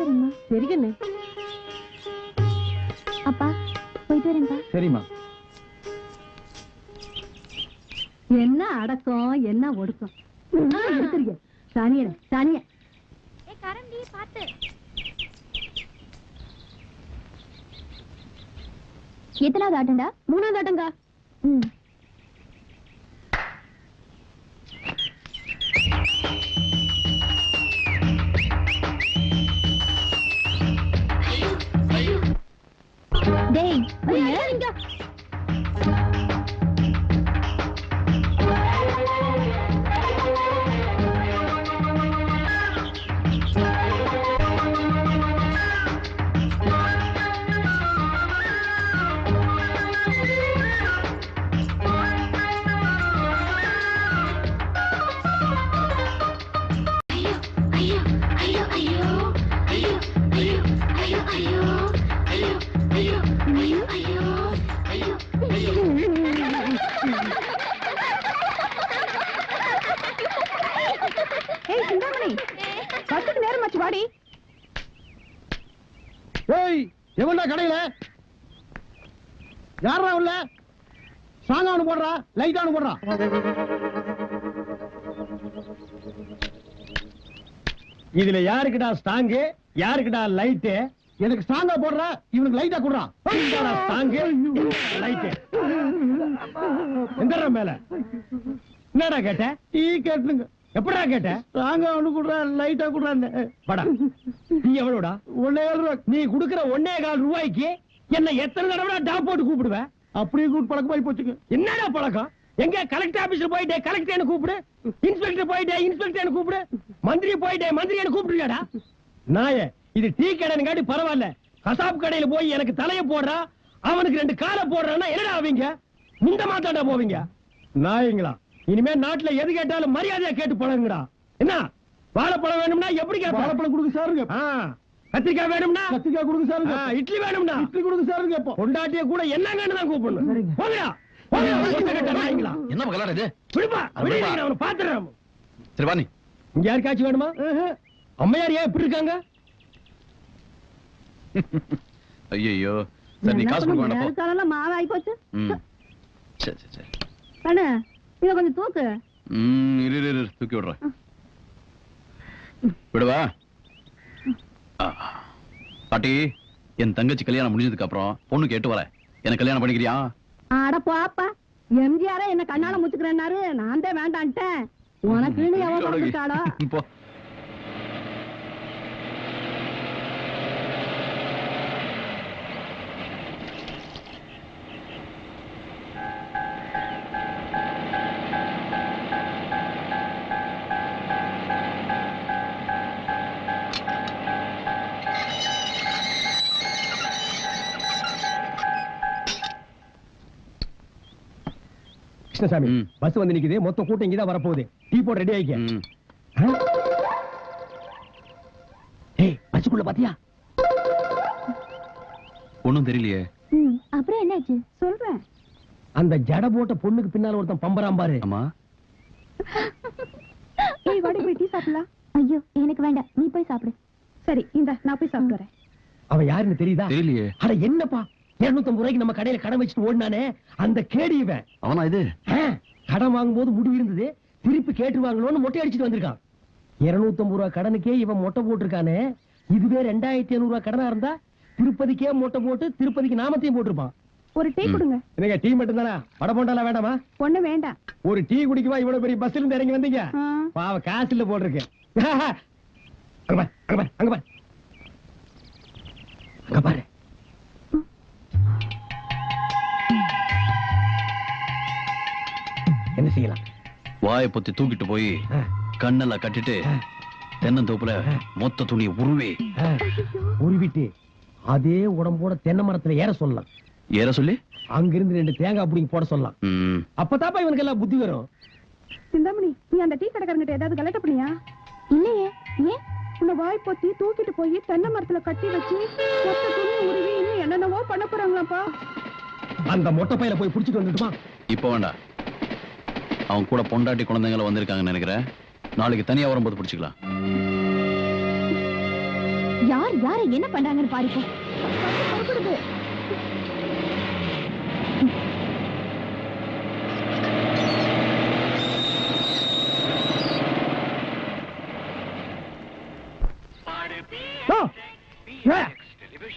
வரேம்மா. சரி கண்ணு. அப்பா போயிட்டு வரேன்ப்பா. சரிம்மா. என்ன அடக்கம் என்ன ஒடுக்கம் இருக்கிறீங்க. சானிய சானிய கரண்டி பாத்து. எத்தனாவது ஆட்டண்டா? 3வது ஆட்டங்கா. டேய் இங்க எவன்டா கடையில யாரா உள்ள? சாங்கானு போடுறா, லைட்டானு போடுறா. இதுல யாருக்குடா ஸ்டாங்கு, யாருக்குடா லைட்டு? எனக்கு ஸ்டாங்கா போடுறா, இவனுக்கு லைட்டா குடுறா. ஸ்டாங்கு லைட்டு எங்கடா மேல? என்னடா கேட்ட? டீ கேட்டுங்க. எப்படா கேட்ட? ஸ்டாங்கா ஒண்ணு குடுறா, லைட்டா குடுறான்னு. படா நீ எவ்வளவுடா? 1.5 ரூபா. நீ குடுக்கிற 1.25 ரூபாய்க்கு என்ன எத்தனை தடவை டாப் போட்டு கூப்பிடுவ? அப்படியே கூப்பிட்டு பழக்கமாயி போச்சுங்க. என்னடா பழக்கம்? எங்க கலெக்டர் ஆபீஸ்ல போயிட்டே கலெக்டர் கூப்பிடு, இன்ஸ்பெக்டர் போயிட்டே இன்ஸ்பெக்டர் கூப்பிடு, மந்திரி போயிட்டே மந்திரி கூப்பிடுறியாடா? நாயே, இது டீ கடைன்னு காட்டி பரவாயில்ல. கசாப் கடையில போய் எனக்கு தலைய போடுறா, அவனுக்கு 2 காலை போடுறான்னா என்னடா ஆவீங்க? முந்த மாத்தாண்டா போவீங்க நாயங்களா. இனிமே நாட்டுல எது கேட்டாலும் மரியாதையா கேட்டு பழகுங்கடா. என்ன வாழைப்பழம் வேணும்னா எப்படி கேட்ப? வாழைப்பழம் கொடுங்க சாருங்க. கத்திரிக்காய் வேணும்னா கத்திரிக்காய் கொடுங்க சாருங்க. இட்லி வேணும்னா இட்லி கொடுங்க சாருங்க. கேட்போம். பொண்டாட்டிய கூட என்னங்கன்னு தான் கூப்பிடணும். போங்கடா நாயங்களா. என்ன கலாட இது? விடுப்பா, அவனை பாத்துறேன். சரி வா. நீ இங்க யாருக்காச்சும் வேணுமா? அம்மையார் ஏன் இப்படி இருக்காங்க? ஐயோ சரி, நீ காசு கொடுக்க வேண்டாம். மாவு ஆகி போச்சு. சரி சரி சரி. கண்ணு இத கொஞ்சம் தூக்கு. இரு தூக்கி விடுறேன். விடுவா. பாட்டி, என் தங்கச்சி கல்யாணம் முடிஞ்சதுக்கு அப்புறம் பொண்ணு கேட்டு வர. என்ன கல்யாணம் பண்ணிக்கிறியா? அட போப்பா, எம்ஜிஆரே என்ன கண்ணால முச்சுக்கிறேன்னாரு, நான் தான் வேண்டான்ட்டேன். உனக்குன்னு எவன் கொடுத்துட்டாளோ? போ. கிருஷ்ணசாமி, பஸ் வந்து நிக்குது. மொத்த கூட்டம் இங்கதான் வரப்போகுது. டீ போட ரெடி ஆயிக்க. பஸ்ஸுக்குள்ள பாத்தியா? ஒண்ணும் தெரியலையே. அப்புறம் என்னாச்சு சொல்றேன். அந்த ஜட போட்ட பொண்ணுக்கு பின்னால ஒருத்தன் பம்பராம் பாரு. ஆமா. ஏய் வாடி போய் டீ சாப்பிடலாம். ஐயோ எனக்கு வேண்டாம், நீ போய் சாப்பிடு. சரி இந்த நான் போய் சாப்பிடுறேன். அவன் யாருன்னு தெரியுதா? தெரியலையே. அட என்னப்பா, 250 ரூபாய்க்கு நம்ம கடையில கடன் வச்சுட்டு ஓடினானே அந்த கேடி இவன். அவனா இது? கடன் வாங்கும் போது முடிவு இருந்தது, திருப்பி கேட்டுவாங்களோன்னு மொட்டை அடிச்சுட்டு வந்திருக்கான். 250 ரூபாய் கடனுக்கே இவன் மொட்டை போட்டிருக்கானே. இதுவே 2500 ரூபாய் கடனா இருந்தா திருப்பதிக்கே மொட்டை போட்டு திருப்பதிக்கு நாமத்தையும் போட்டிருப்பான். ஒரு டீ கொடுங்க. என்னங்க டீ மட்டும் தானா? வடை போண்டாலாம் வேண்டாமா? ஒண்ணு வேண்டாம். ஒரு டீ குடிக்கவா இவ்வளவு பெரிய பஸ்ல இருந்து இறங்கி வந்தீங்க? பாவ காசு இல்ல போட்டிருக்கு. அங்க பாரு, அங்க பாரு, அங்க பாரு. என்ன செய்யலாம்? வாயை பொத்தி தூக்கிட்டு போய் கண்ணெல்லாம் கட்டிட்டு தென்னந்தோப்புல மொத்த துணியை உருவிட்டு அதே உடம்போட தென்னை மரத்துல ஏற சொல்லலாம். ஏற சொல்லி அங்கிருந்து 2 தேங்காய் பிடிங்கி போட சொல்லலாம். அப்பதாப்பா இவனுக்கு எல்லாம் புத்தி வரும். சிந்தாமணி, நீ அந்த டீ கடைக்காரங்கிட்ட ஏதாவது கலெக்ட் பண்ணியா? இல்லையே. ஏன்? உன்னை வாய் பொத்தி தூக்கிட்டு போய் தென்னை மரத்துல கட்டி வச்சு மொத்த துணி உருவி இன்னும் என்னென்னவோ பண்ண போறாங்களாப்பா. அந்த மொட்டை பையில போய் புடிச்சிட்டு வந்துட்டுமா? இப்ப வேண்டாம். அவன் கூட பொண்டாட்டி குழந்தைங்கள வந்திருக்காங்கன்னு நினைக்கிறேன். நாளைக்கு தனியா வரும்போது பிடிச்சிக்கலாம். யார் யாரை என்ன பண்றாங்கன்னு பாருங்க. புறப்படுது.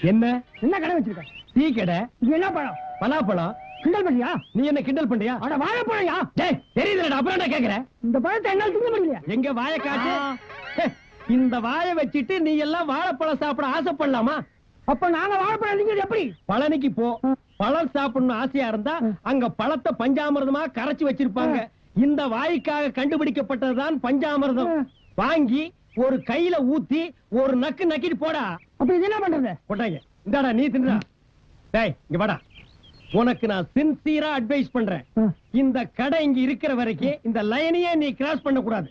என்ன என்ன கடை வச்சிருக்க? டீ கடை. என்ன பழம்? பலாப்பழம். கிண்டல் பண்ணியா? நீ என்ன கிண்டல் பண்றியா? அட வாழைப்பழம்யா. டேய் தெரியுதுடா, அப்புறம் என்ன கேக்குற? இந்த பழத்தை என்னால திங்க முடியல. எங்க வாயை காட்டு. இந்த வாயை வச்சிட்டு நீ எல்லாம் வாழைப்பழம் சாப்பிட ஆசைப்படலாமா? அப்ப நாங்க வாழைப்பழம் நீங்க எப்படி? பழனிக்கு போ. பழம் சாப்பிடணும் ஆசையா இருந்தா அங்க பழத்தை பஞ்சாமிர்தமா கரைச்சு வச்சிருப்பாங்க. இந்த வாய்க்காக கண்டுபிடிக்கப்பட்டதுதான் பஞ்சாமிர்தம். வாங்கி ஒரு கையில ஊத்தி ஒரு நக்கு நக்கிட்டு போடா. அப்ப இது என்ன பண்றது? போட்டாங்க. இந்தாடா நீ தின்றா. டேய் இங்க வாடா. உனக்கு நான் சின்சியரா அட்வைஸ் பண்றேன். இந்த கடை இங்க இருக்கிற வரைக்கும் இந்த லைனையே நீ கிராஸ் பண்ண கூடாது.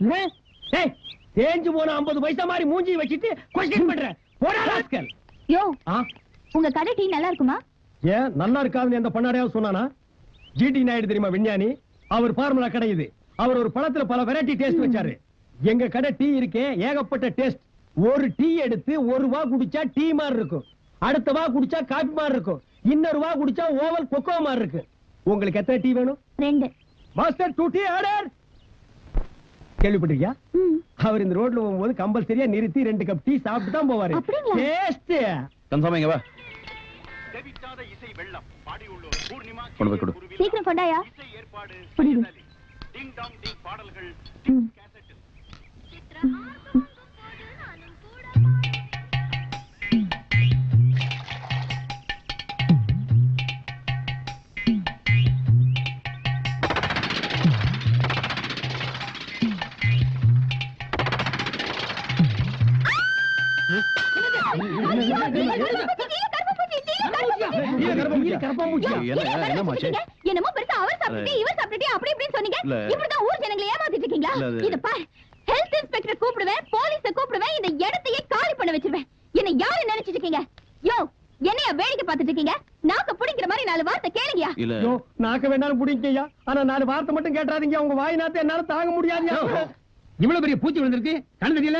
டேய் தேஞ்சு போன 50 பைசா மாதிரி மூஞ்சி வச்சிட்டு கொஸ்டின் பண்ற. போடா ராஸ்கல். யோ உங்க கடை டீ நல்லா இருக்குமா? ஏன் நல்லா இருக்காதுன்னு எந்த பண்ணாடையாவது சொன்னானா? ஜிடி நாயுடு தெரியுமா விஞ்ஞானி? அவர் ஃபார்முலா கடை இது. அவர் ஒரு பழத்துல பல வெரைட்டி டேஸ்ட் வச்சாரு. எங்க கடை டீ இருக்கே ஏகப்பட்ட டேஸ்ட். ஒரு டீ எடுத்து ஒரு வா குடிச்சா டீ மாதிரி இருக்கும், அடுத்த வா குடிச்சா காபி மாதிரி இருக்கும், இன்னொரு வா குடிச்சா ஓவல் கொக்கோ மாதிரி இருக்கு. உங்களுக்கு எத்தனை டீ வேணும்? 2. Master 2 tea order. கேள்விப்பட்டிருக்கியா? அவர் இந்த ரோட்ல போகும்போது கம்பல்சரியா நிறுத்தி 2 கப் டீ சாப்பிட்டு தான் போவாரு. டேஸ்ட் கன்சாமிங்க வா. கொண்டு போய் கொடு. சீக்கிரம் கொண்டாயா. புரியுது. என்னமோ பெருசா அவர் சாப்பிட்டு இவர் சாப்பிட்டு அப்படி இப்படின்னு சொன்னீங்க. இப்படிதான் ஊர் ஜனங்களை ஏமாத்திட்டு இருக்கீங்களா? இத பாரு, ஹெல்த் இன்ஸ்பெக்டர் கூப்பிடுவேன், போலீஸ கூப்பிடுவேன், இந்த இடத்தையே காலி பண்ண வச்சிருவேன். என்ன யாரு நினைச்சிட்டு இருக்கீங்க? யோ என்னைய வேடிக்கை பார்த்துட்டு இருக்கீங்க? நாக்க புடிங்கிற மாதிரி 4 வார்த்தை கேளுங்கயா. யோ நாக்க வேண்டாம் புடிங்கய்யா, ஆனா 4 வார்த்தை மட்டும் கேட்டாதீங்க. உங்க வாய் நாத்த என்னால தாங்க முடியாதுயா. இவ்வளவு பெரிய பூச்சி விழுந்திருக்கு, கண்ணு தெரியல?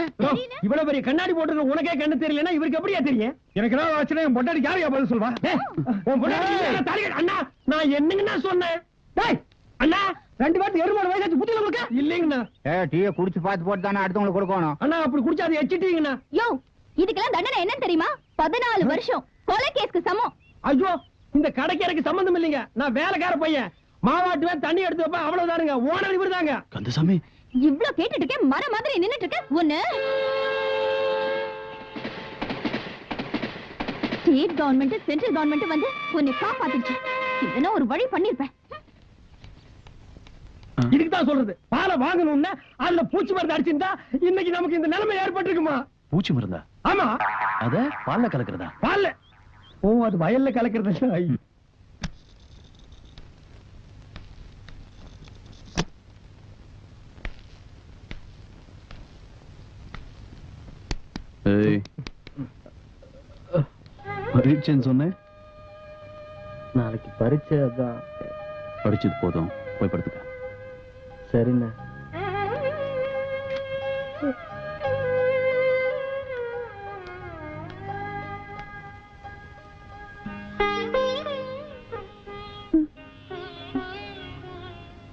இவ்வளவு பெரிய கண்ணாடி போட்டு உனக்கே கண்ணு தெரியலன்னா இவருக்கு எப்படியா தெரியும்? எனக்கு என்ன ஆச்சுன்னா என் பொண்டாட்டி யாரையா பதில் சொல்வா? உன் பொண்டாட்டி அண்ணா நான் என்னங்கண்ணா சொன்னேன்? டேய் அண்ணா 2 பேருக்கு 7 வயசாச்சு புத்தியில கொடுக்க இல்லைங்கண்ணா. டீயை குடிச்சு பார்த்து போட்டு தானே அடுத்தவங்களுக்கு கொடுக்கணும். அண்ணா அப்படி குடிச்சா அதை எச்சிட்டீங்கண்ணா. யோ இதுக்கெல்லாம் தண்டனை என்னன்னு தெரியுமா? 14 வருஷம் கொலை கேஸ்க்கு சமம். ஐயோ இந்த கடைக்கு எனக்கு சம்பந்தம் இல்லைங்க. நான் வேலைக்கார பையன், மாவாட்டுவேன், தண்ணி எடுத்து வைப்பேன், அவ்வளவுதானுங்க. ஓனர் இவர் தாங்க. கந்தசாமி இவ்ளோ கேட்டுட்டு இருக்கேன், மர மாதிரி நின்னுட்டு இருக்க. ஒண்ணு ஸ்டேட் கவர்மெண்ட் சென்ட்ரல் கவர்மெண்ட் வந்து உன்னை காப்பாத்திடுச்சு. இதனா ஒரு வழி பண்ணிருப்பேன். இதுக்கு தான் சொல்றது, பாலை வாங்கணும்னா அதுல பூச்சி மருந்து அடிச்சிருந்தா இன்னைக்கு நமக்கு இந்த நிலைமை ஏற்பட்டிருக்குமா? பூச்சி மருந்தா? ஆமா. அத பால்ல கலக்குறதா? பால்ல. ஓ அது வயல்ல கலக்கிறது. ஏய் பரீட்சைன்னு சொன்னேன். நாளைக்கு பரீட்சை தான். படிச்சது போதும், போய் படுத்துக்க. சரிண்ணா.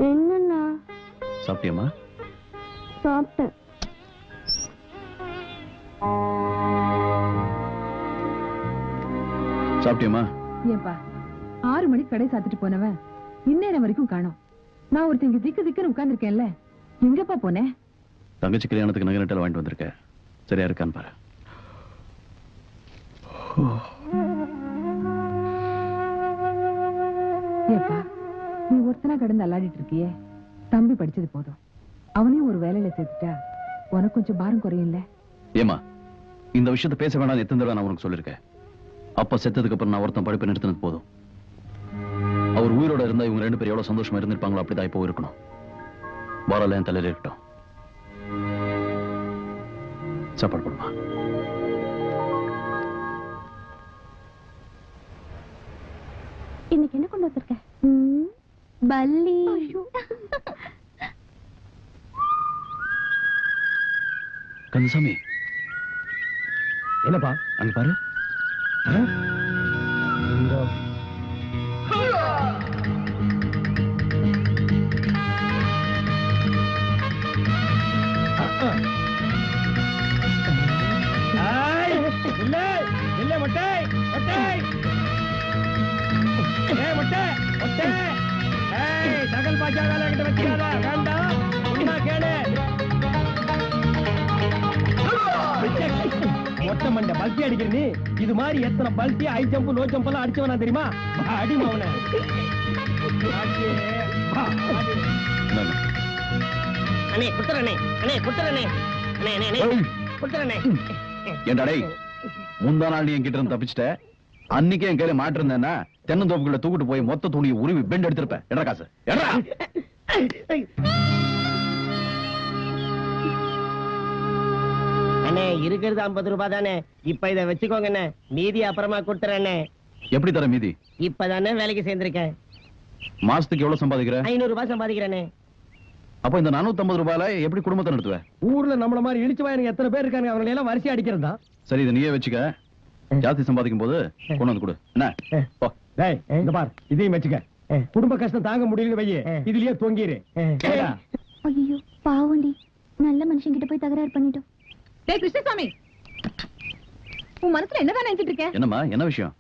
என்னண்ணா? சாப்பிட்டியம்மா? சாப்பிட்டேன். சாப்பிட்டியம்மா? ஏன்பா 6 மணிக்கு கடை சாத்திட்டு போனவன் இந்நேரம் வரைக்கும் காணோம். நான் ஒருத்தங்க திக்கு திக்குன்னு உட்கார்ந்துருக்கேன்ல, எங்கப்பா போனேன்? தங்கச்சி கல்யாணத்துக்கு நகை நட்டல் வாங்கிட்டு வந்திருக்க, சரியா இருக்கான்னு பாரு. ஏப்பா நீ ஒருத்தனா கடந்து அல்லாடிட்டு இருக்கியே, தம்பி படிச்சது போதும், அவனையும் ஒரு வேலையில சேர்த்துட்டா உனக்கு கொஞ்சம் பாரம் குறையில்ல? ஏமா இந்த விஷயத்தை பேச வேணாம் எத்தனை தடவை நான் உனக்கு சொல்லிருக்கேன். அப்பா செத்ததுக்கு அப்புறம் நான் ஒருத்தன் படிப்பை நிறுத்தினது போதும். அவர் உயிரோட இருந்தா இவங்க 2 பேரும் எவ்வளவு சந்தோஷமா இருந்திருப்பாங்களோ அப்படிதான் இப்போ இருக்கணும். பாரால என் தலையில இருக்கட்டும். சாப்பாடு போடுமா? இன்னைக்கு என்ன கொண்டு வந்திருக்க? பல்லி. கந்தசாமி என்னப்பா அங்க பாரு. தகல் பாஜா வேலை கிட்ட வச்சுக்காத, வேண்டாம். உண்மை கேளு. மொட்டை மண்டை பல்ட்டி அடிக்கிற நீ இது மாதிரி எத்தனை பல்ட்டி ஹை ஜம்ப் லோ ஜம்ப் எல்லாம் அடிச்சவனா தெரியுமா? அடிமா அவனை. அண்ணே குடுத்துறனே, அண்ணே குடுத்துறனே, அண்ணே அண்ணே அண்ணே குடுத்துறனே. ஏன்டா டேய், முந்தா நாள் நீ என்கிட்ட இருந்து தப்பிச்சிட்ட. அன்னைக்கே என் கையில மாட்டிருந்தேன்னா தென்னந்தோப்புக்குள்ள தூக்கிட்டு போய் மொத்த துணியை உருவி பெண்ட் எடுத்திருப்பேன். எடா காசு எடா. அண்ணே இருக்கிறது 50 ரூபாய் தானே, இப்ப இத வச்சுக்கோங்க அண்ணே, மீதி அப்புறமா கொடுத்துறேன். எப்படி தர மீதி? இப்பதானே வேலைக்கு சேர்ந்திருக்கேன். மாசத்துக்கு எவ்வளவு சம்பாதிக்கிற? 500 ரூபாய் சம்பாதிக்கிறேனே. அப்ப இந்த 450 ரூபாயில எப்படி குடும்பத்தை நடத்துவேன்? ஊர்ல நம்மள மாதிரி இழிச்சு வாயனுங்க எத்தனை பேர் இருக்காங்க, அவங்களை எல்லாம் வரிசை அடிக்கிறதா? சரி, இதை நீயே வச்சுக்க. ஜாஸ்தி சம்பாதிக்கும் போது கொண்டு வந்து கொடு. என்ன போ. டேய், இந்த பார், இதையும் வச்சுக்க. குடும்ப கஷ்டம் தாங்க முடியல வையே, இதுலயே தொங்கிரு. ஐயோ பாவண்டி, நல்ல மனுஷன் கிட்ட போய் தகராறு பண்ணிட்டோம். டேய் கிருஷ்ணசாமி, உன் மனசுல என்னதான் நினைச்சிட்டு இருக்க? என்னம்மா, என்ன விஷயம்?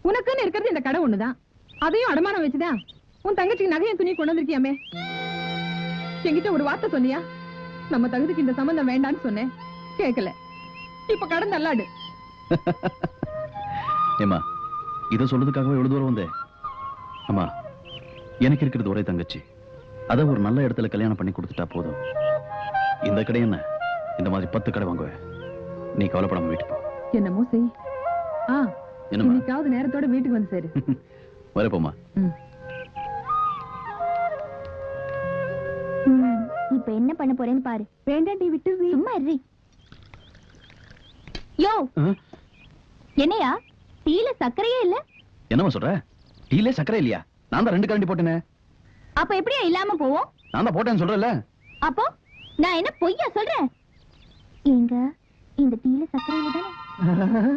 உனக்குன்னு இருக்கிறது இந்த கடை ஒண்ணுதான், அதையும் அடமானம் வச்சுதான் உன் தங்கச்சிக்கு நகையும் துணி கொண்டு வந்திருக்கியாமே. என்கிட்ட ஒரு வார்த்தை சொன்னியா? நம்ம தகுதிக்கு இந்த சம்பந்தம் வேண்டான்னு சொன்னேன், கேட்கல. இப்ப கடன் நல்லாடு. ஏமா, இத சொல்றதுக்காகவே எவ்வளவு தூரம் வந்தேன்? அம்மா, எனக்கு இருக்கிறது ஒரே தங்கச்சி, அத ஒரு நல்ல இடத்துல கல்யாணம் பண்ணி கொடுத்துட்டா போதும். இந்த கடை என்ன, இந்த மாதிரி 10 கடை வாங்குவேன். நீ கவலைப்படாம வீட்டுக்கு போ. என்னமோ செய். என்னம்மா? இன்னைக்காவது நேரத்தோட வீட்டுக்கு வந்து சேரு. வரப்போமா. இப்ப என்ன பண்ண போறேன்னு பாரு. வேண்டாண்டி, விட்டு சும்மா இரு. யோ, என்னையா டீல சர்க்கரையே இல்ல? என்னம்மா சொல்ற? டீலே சக்கரை இல்லையா? நான் தான் 2 கரண்டி போட்டேனே. அப்ப எப்படியா இல்லாம போவோம்? நான் தான் போட்டேன்னு சொல்றேன்ல. அப்போ நான் என்ன பொய்யா சொல்றேன்? எங்க இந்த டீல சர்க்கரை இல்ல தானே?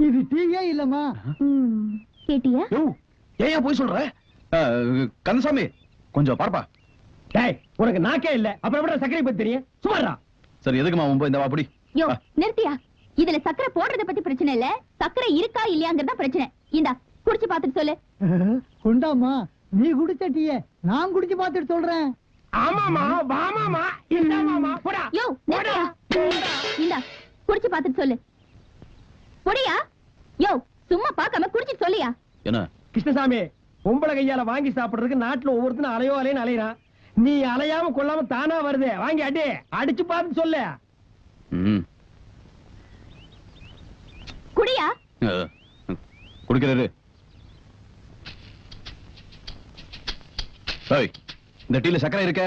இது டீயே இல்லம்மா. கேட்டியா? ஏன் போய் சொல்ற? கந்தசாமி, கொஞ்சம் பார்ப்பா. டேய், உனக்கு நாக்கே இல்ல, அப்புறம் எப்படி சர்க்கரை பத்தி தெரியும்? சும்மாடா. சரி, எதுக்குமா உன் போய் இந்த வாப்படி? யோ நிறுத்தியா, இதுல சர்க்கரை போடுறத பத்தி பிரச்சனை இல்ல, சர்க்கரை இருக்கா இல்லையாங்கறத பிரச்சனை. இந்தா குடிச்சு பாத்துட்டு சொல்லு. கொண்டாமா, நீ குடிச்ச டீயே நான் குடிச்சு பாத்துட்டு சொல்றேன். ஆமாமா, வாமாமா, இந்தாமாமா, போடா. யோ நிறுத்தியா, இந்தா குடிச்சு பாத்துட்டு சொல்லு. போடியா. யோ சும்மா பார்க்காம குடிச்சிட்டு சொல்லியா. என்ன கிருஷ்ணசாமி, பொம்பளை கையால வாங்கி சாப்பிடுறதுக்கு நாட்டுல ஒவ்வொருத்தனும் அலையோ அலைன்னு அலையறான். நீ அலையாம கொள்ளாம தானா வருது, வாங்கி அடி, அடிச்சு பார்த்து சொல்லு. குடியா. குடிக்கிறாரு. இந்த டீல சக்கரை இருக்க?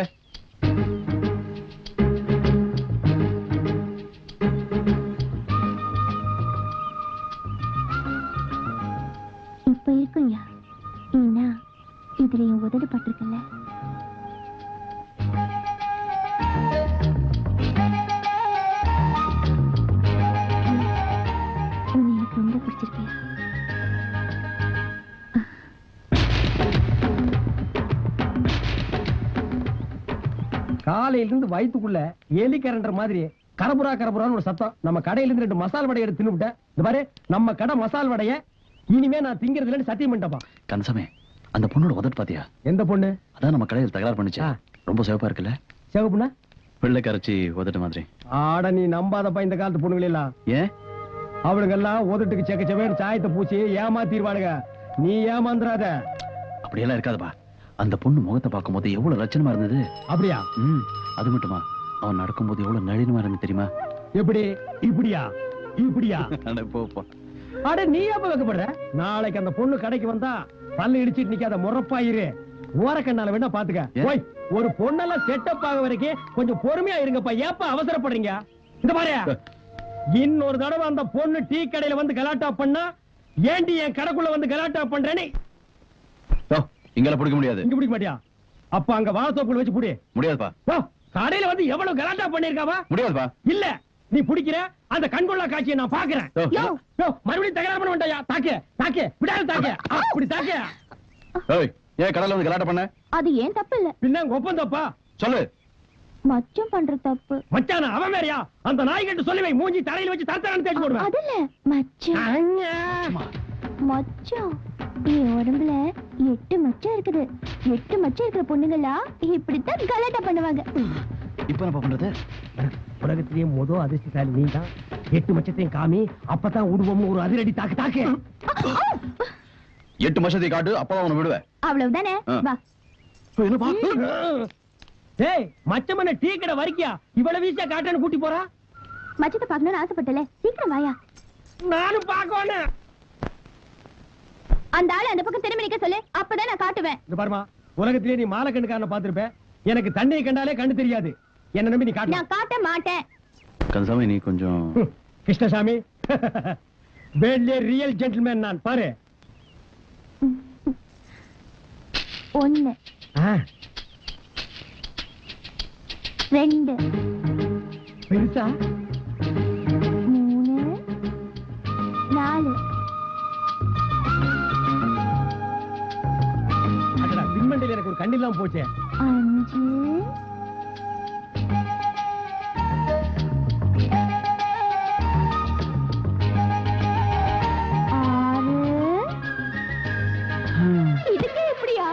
இப்ப இருக்குயா, ஏன்னா இதுல என் உதடு பட்டிருக்கல. எனக்கு ரொம்ப பிடிச்சிருக்கியா? காலையில இருந்து வயித்துக்குள்ள எலி கரண்டற மாதிரி கரபுரா கரபுரான்னு ஒரு சத்தம். நம்ம கடையில இருந்து 2 மசால் வடை எடுத்து தின்னுட்டேன். இந்த பாரு, நம்ம கடை மசால் வடைய இனிமே நான் திங்கிறது இல்லன்னு சத்தியம் பண்ணிட்டப்பா. கந்தசாமி, அந்த பொண்ணோட உதட்டு பாத்தியா? எந்த பொண்ணு? அதான் நம்ம கடையில் தகராறு பண்ணுச்சா? ரொம்ப சிவப்பா இருக்குல்ல? சிவப்புண்ணா? வெள்ளை கரைச்சி உதட்டு மாதிரி. ஆட, நீ நம்பாதப்பா இந்த காலத்து பொண்ணுங்கள எல்லாம். ஏன்? அவனுங்க எல்லாம் உதட்டுக்கு செக்க செவேன்னு சாயத்தை பூச்சி ஏமாத்திடுவானுங்க. நீ ஏமாந்துராத. அப்படியெல்லாம் இருக்காதுப்பா. அந்த பொண்ணு முகத்தை பார்க்கும் போது எவ்வளவு லட்சணமா இருந்தது. அப்படியா? அது மட்டுமா, அவன் நடக்கும்போது எவ்வளவு நளினமா இருந்து தெரியுமா? எப்படி? இப்படியா? இப்படியா? போப்பா. அட, நீ எப்ப வைக்கப்படுற? நாளைக்கு அந்த பொண்ணு கடைக்கு வந்தா பல்லு இடிச்சிட்டு நிக்காத, முறப்பாயிரு. ஓரக்கண்ணால வேணா பாத்துக்க. ஓய், ஒரு பொண்ணெல்லாம் செட்டப் ஆக வரைக்கும் கொஞ்சம் பொறுமையா இருங்கப்பா. ஏப்பா அவசரப்படுறீங்க? இந்த பாரு, இன்னொரு தடவை அந்த பொண்ணு டீ கடையில வந்து கலாட்டா பண்ணா, ஏண்டி என் கடைக்குள்ள வந்து கலாட்டா பண்றேன்னு இங்கெல்லாம் பிடிக்க முடியாது. இங்க பிடிக்க மாட்டியா? அப்ப அங்க வாழைத்தோப்புல வச்சு புடி. முடியாதுப்பா. கடையில வந்து எவ்வளவு கலாட்டா பண்ணிருக்காவா? முடியாதுப்பா. இல்ல, நீ பிடிக்கிற அந்த கண்கொள்ளா காட்சியை நான் பாக்குறேன். யோ. மறுபடியும் தகராறு பண்ண வேண்டாயா? தாக்கு விடாது தாக்கு. அப்படி தாக்கு. ஏய், ஏன் கடல்ல வந்து கலாட்டம் பண்ண? அது ஏன் தப்பு இல்ல, பின்ன ஒப்பம் தப்பா? சொல்லு. மச்சம் பண்ற தப்பு. மச்சானா அவன் வேறயா? அந்த நாய் கிட்ட சொல்லி வை, மூஞ்சி தலையில வச்சு தரத்தரன்னு தேய்ச்சு போடுவேன். அது இல்ல மச்சம். மச்சம் என் உடம்புல 8 மச்சம் இருக்குது. 8 மச்சம் இருக்கிற பொண்ணுங்களா இப்படித்தான் கலாட்டா பண்ணுவாங்க. இப்ப என்ன பண்றது? உலகத்திலேயே அதிர்ஷ்டசாலி நீ தான். 8 மச்சத்தையும் காமி, அப்பதான் உருவம் ஒரு அதிரடி தாக்கு. 8 மச்சத்தை காட்டு, அப்பதான் உன்னை விடுவேன். அவ்வளவுதானே? வா. என்னப்பா? டேய், மச்சம் என்ன டீ கடை வரைக்கியா இவ்வளவு வீசா காட்டன்னு கூட்டி போறா? மச்சத்தை பார்க்கணும்னு ஆசைப்பட்டல, சீக்கிரம் வாயா. நானும் பாக்கணும். அந்த ஆளு அந்த பக்கம் திரும்பி நிக்க சொல்லு, அப்பதான் நான் காட்டுவேன். இந்த பாருமா, உலகத்திலேயே நீ மாலை கண்ணுக்காரனை பாத்திருப்ப. எனக்கு தண்ணியை கண்டாலே கண்ணு தெரியாது. என்ன நம்பி நீ காட்டு. நான் காட்ட மாட்டேன். கந்தசாமி, நீ கொஞ்சம் கிருஷ்ணசாமி, வேட்லே ரியல் ஜென்டில்மேன் நான். பாரு. 1 2 பெருசா 3 4. அடடா, பின்மண்டையில எனக்கு ஒரு கண்ணில்லாம் போச்சே. 5 இதுக்கு எப்படியா?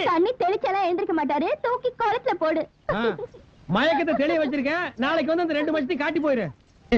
தண்ணி தெளிச்சாலாம் எழுந்திருக்க மாட்டாரு, தூக்கி குளத்துல போடு. மயக்கத்தை தெளிய வச்சிருக்கேன். நாளைக்கு வந்து அந்த 2 மச்சத்தையும் காட்டி போயிரு.